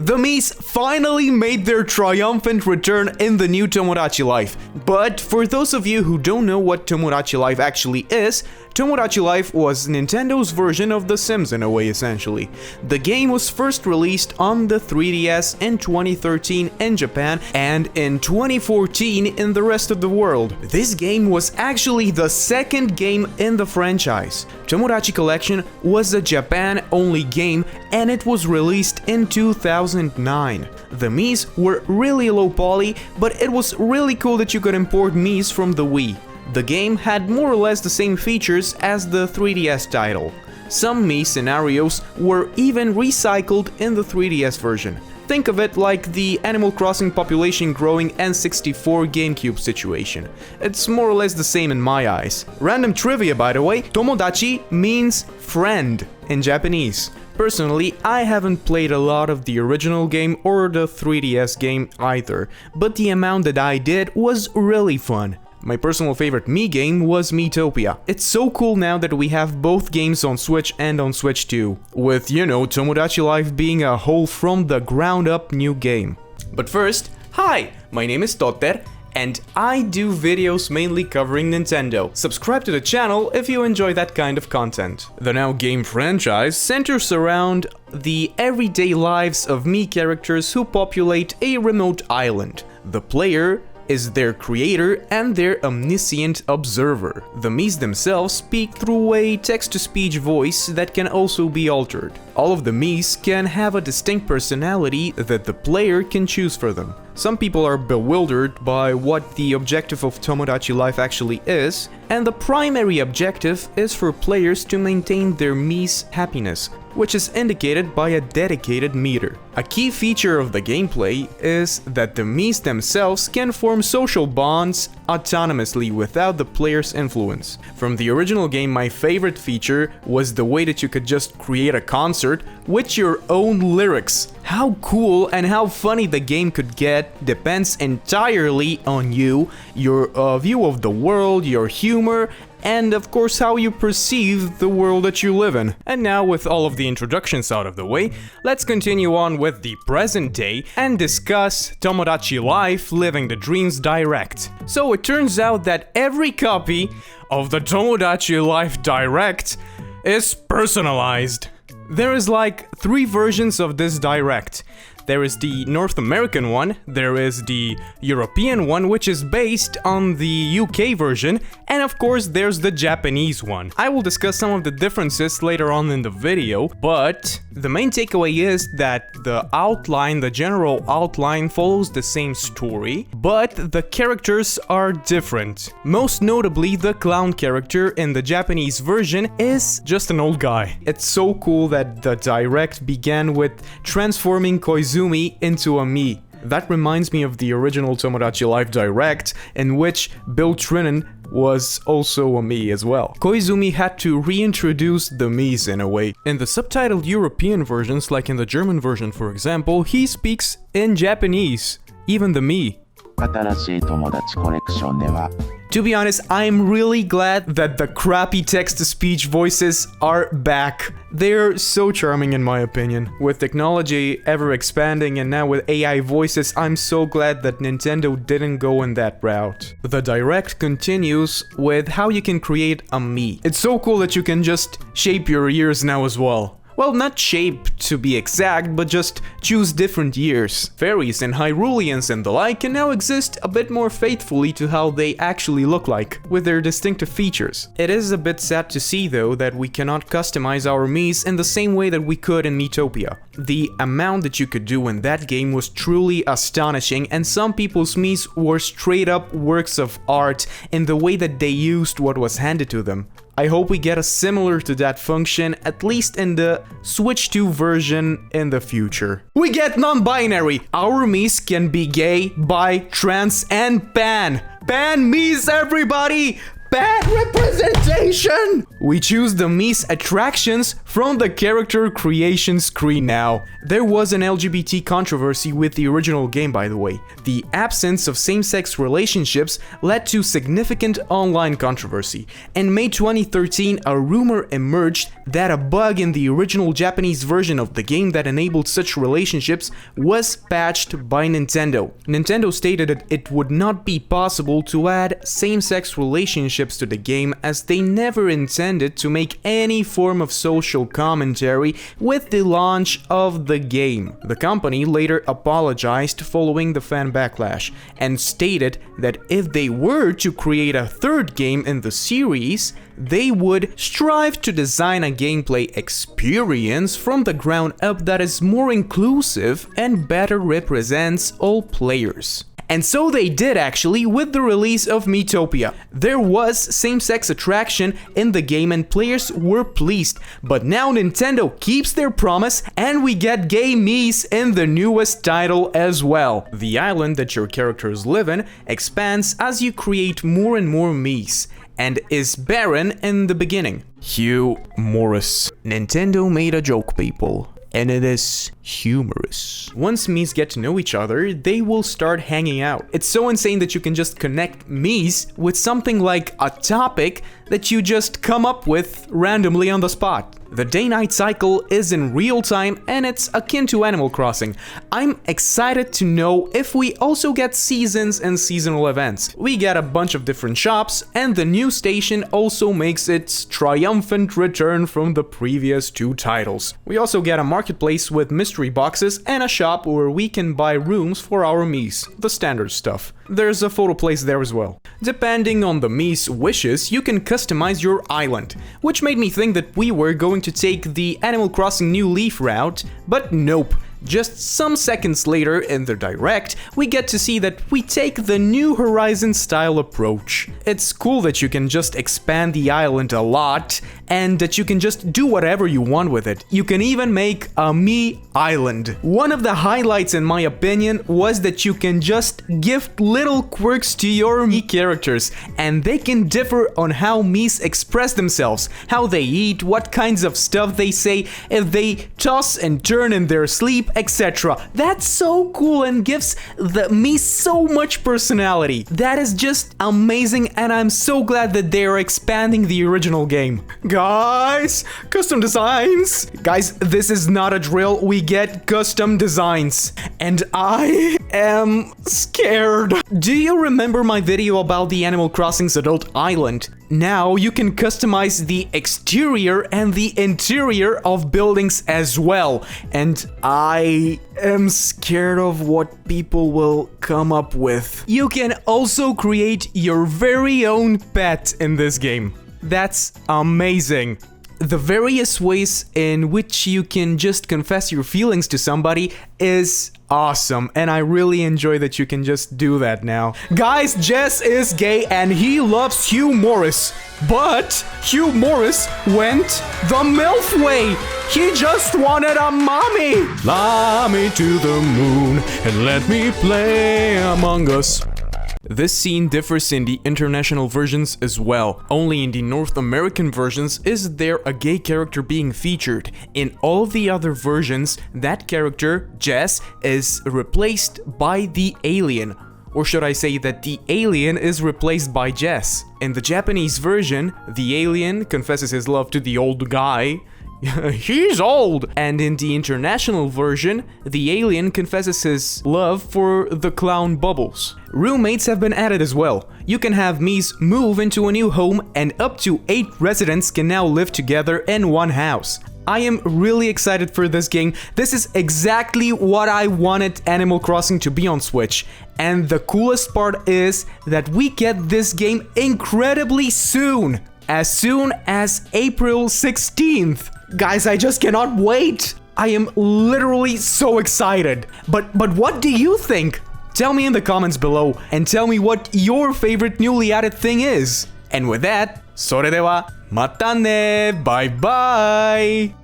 The MIIS finally made their triumphant return in the new Tomodachi Life. But for those of you who don't know what Tomodachi Life actually is, Tomodachi Life was Nintendo's version of The Sims in a way, essentially. The game was first released on the 3DS in 2013 in Japan and in 2014 in the rest of the world. This game was actually the second game in the franchise. Tomodachi Collection was a Japan-only game and it was released in 2009. The MIIS were really low poly, but it was really cool that you could import MIIS from the Wii. The game had more or less the same features as the 3DS title. Some MIIS scenarios were even recycled in the 3DS version. Think of it like the Animal Crossing population growing N64 GameCube situation. It's more or less the same in my eyes. Random trivia, by the way, Tomodachi means friend in Japanese. Personally, I haven't played a lot of the original game or the 3DS game either, but the amount that I did was really fun. My personal favorite Mii game was Miitopia. It's so cool now that we have both games on Switch and on Switch 2, with, you know, Tomodachi Life being a whole from the ground up new game. But first, hi, my name is Totter, and I do videos mainly covering Nintendo. Subscribe to the channel if you enjoy that kind of content. The now game franchise centers around the everyday lives of Mii characters who populate a remote island. The player is their creator and their omniscient observer. The MIIS themselves speak through a text-to-speech voice that can also be altered. All of the MIIS can have a distinct personality that the player can choose for them. Some people are bewildered by what the objective of Tomodachi Life actually is, and the primary objective is for players to maintain their MIIS happiness, which is indicated by a dedicated meter. A key feature of the gameplay is that the MIIS themselves can form social bonds autonomously without the player's influence. From the original game, my favorite feature was the way that you could just create a concert with your own lyrics. How cool and how funny the game could get depends entirely on you, your view of the world, your humor, and of course how you perceive the world that you live in. And now, with all of the introductions out of the way, let's continue on with the present day and discuss Tomodachi Life Living the Dreams Direct. So it turns out that every copy of the Tomodachi Life Direct is personalized. There is like 3 versions of this Direct. There is the North American one, there is the European one, which is based on the UK version, and of course there's the Japanese one. I will discuss some of the differences later on in the video, but the main takeaway is that the outline, the general outline, follows the same story, but the characters are different. Most notably, the clown character in the Japanese version is just an old guy. It's so cool that the Direct began with transforming Koizumi into a Mii. That reminds me of the original Tomodachi Life Direct, in which Bill Trinan was also a Mii as well. Koizumi had to reintroduce the Miis in a way. In the subtitled European versions, like in the German version for example, he speaks in Japanese, even the Mii. To be honest, I'm really glad that the crappy text-to-speech voices are back. They're so charming in my opinion. With technology ever expanding and now with AI voices, I'm so glad that Nintendo didn't go in that route. The Direct continues with how you can create a Mii. It's so cool that you can just shape your ears now as well. Well, not shape to be exact, but just choose different years. Fairies and Hyruleans and the like can now exist a bit more faithfully to how they actually look like, with their distinctive features. It is a bit sad to see though that we cannot customize our Miis in the same way that we could in Miitopia. The amount that you could do in that game was truly astonishing, and some people's Miis were straight up works of art in the way that they used what was handed to them. I hope we get a similar to that function, at least in the Switch 2 version in the future. We get non-binary! Our Miis can be gay, bi, trans, and pan! Pan Miis, everybody! bad representation! We choose the MIIS attractions from the character creation screen now. There was an LGBT controversy with the original game, by the way. The absence of same-sex relationships led to significant online controversy. In May 2013, a rumor emerged that a bug in the original Japanese version of the game that enabled such relationships was patched by Nintendo. Nintendo stated that it would not be possible to add same-sex relationships to the game as they never intended to make any form of social commentary with the launch of the game. The company later apologized following the fan backlash and stated that if they were to create a third game in the series, they would strive to design a gameplay experience from the ground up that is more inclusive and better represents all players. And so they did actually with the release of Miitopia. There was same-sex attraction in the game and players were pleased, but now Nintendo keeps their promise and we get gay MIIS in the newest title as well. The island that your characters live in expands as you create more and more MIIS, and is barren in the beginning. Hugh Morris. Nintendo made a joke, people. And it is humorous. Once MIIS get to know each other, they will start hanging out. It's so insane that you can just connect MIIS with something like a topic that you just come up with randomly on the spot. The day-night cycle is in real time and it's akin to Animal Crossing. I'm excited to know if we also get seasons and seasonal events. We get a bunch of different shops and the new station also makes its triumphant return from the previous two titles. We also get a marketplace with mystery boxes and a shop where we can buy rooms for our MIIS, the standard stuff. There's a photo place there as well. Depending on the MIIS wishes, you can customize your island, which made me think that we were going to take the Animal Crossing New Leaf route, but nope. Just some seconds later in the direct, we get to see that we take the New Horizons style approach. It's cool that you can just expand the island a lot and that you can just do whatever you want with it. You can even make a Mii Island. One of the highlights in my opinion was that you can just gift little quirks to your Mii characters and they can differ on how Miis express themselves, how they eat, what kinds of stuff they say, if they toss and turn in their sleep, etc. That's so cool and gives me so much personality. That is just amazing and I'm so glad that they are expanding the original game. Guys, custom designs. Guys, this is not a drill. We get custom designs. And I am scared. Do you remember my video about the Animal Crossing's Adult Island? Now you can customize the exterior and the interior of buildings as well. And I am scared of what people will come up with. You can also create your very own pet in this game. That's amazing. The various ways in which you can just confess your feelings to somebody is awesome, and I really enjoy that you can just do that now. Guys, Jess is gay and he loves Hugh Morris, but Hugh Morris went the MILF way. He just wanted a mommy. Fly me to the moon and let me play Among Us. This scene differs in the international versions as well. Only in the North American versions is there a gay character being featured. In all the other versions, that character, Jess, is replaced by the alien. Or should I say that the alien is replaced by Jess. In the Japanese version, the alien confesses his love to the old guy. He's old! And in the international version, the alien confesses his love for the clown Bubbles. Roommates have been added as well. You can have Miis move into a new home and up to 8 residents can now live together in one house. I am really excited for this game. This is exactly what I wanted Animal Crossing to be on Switch. And the coolest part is that we get this game incredibly soon. As soon as April 16th. Guys, I just cannot wait. I am literally so excited. But what do you think? Tell me in the comments below and tell me what your favorite newly added thing is. And with that, それではまたね. Bye bye.